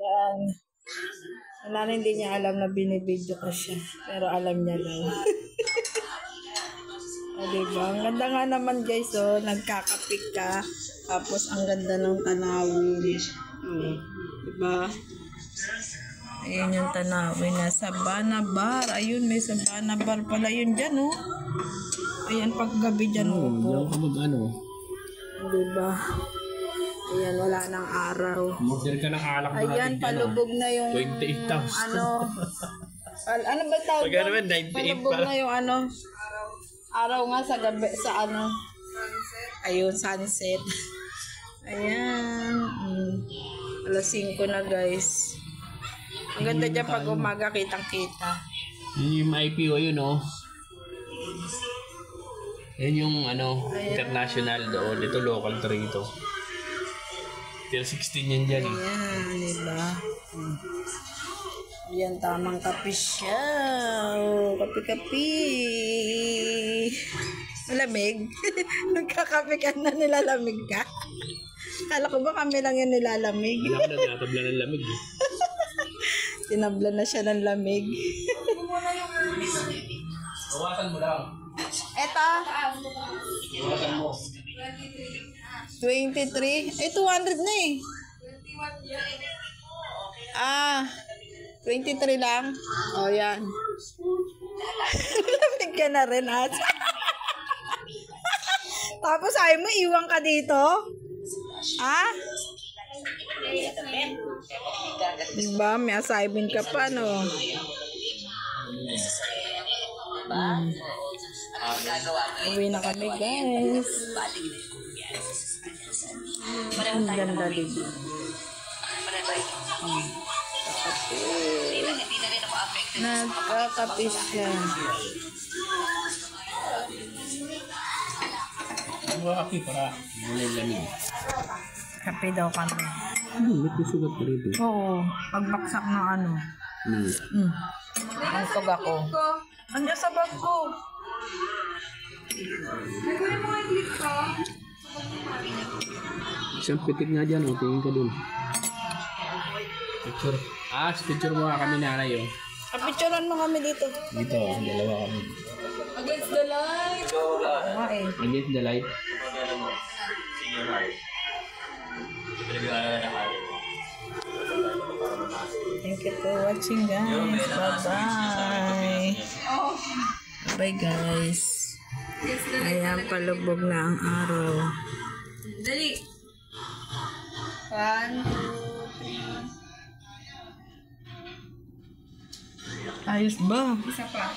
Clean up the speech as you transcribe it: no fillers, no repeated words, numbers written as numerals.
Yan. Wala na, hindi niya alam na binibidyo ko siya. Pero alam niya lang. O, diba? Ang ganda nga naman guys, oh. Nagkakapik ka. Tapos ang ganda ng tanawin. Diba? Ayun yung tanawin na Sabana Bar. Ayun, may Sabana Bar pala yun dyan, oh. Ayan, paggabi dyan, oh. Diyan ka mag-ano. Diba? Ayan, wala nang araw. Order ka ng alak mo natin. Ayan, palubog na yung 28,000. ano. Ano ba tawag? Pagka naman, 98 palubog pa. na yung ano. Araw nga sa gabi, sa ano. Ayun, sunset. Ayan. Alas 5 na guys. Ang ganda dyan pag umaga, kitang-kita. Yun yung IPO yun, oh. Yan yung ano, international doon. Ito local to rito. Tier 16 yan dyan. Ayan, diba? Ayan, tamang kape siya. Oh, kape-kape. Malamig? Nagkakape ka na, nilalamig ka? Kala ko ba kami lang yung nilalamig? Wala ko na tinatabla ng lamig. Tinabla na siya ng lamig. Bawasan mo lang. Eto. Bawasan mo. 23. Eh, 200 na eh. 23 lang. O, yan. Lamig ka na rin, at. Tapos, ayaw mo, iwan ka dito? Ah? Diba? May assignment ka pa, no? Uwi na kami, guys. Ang ganda dito. Nagkakape siya. Kape para muna lamig. Kape daw kami. May kusugat pa rito. Oo. Pagbaksak ng ano. Antog ako. Andiyan sa bag ko. Isang pitik nga dyan, oh. Tingin ka dun. Picture. Picture mo nga kami nanay, oh. Picturean mo kami dito. Dito, dalawa kami. Against the light. Oo nga eh. Against the light. Thank you for watching, guys. Bye-bye. Bye, guys. Ayan, palubog na ang araw. Dali. 1, 2, 3. Ayos ba? Isa pa.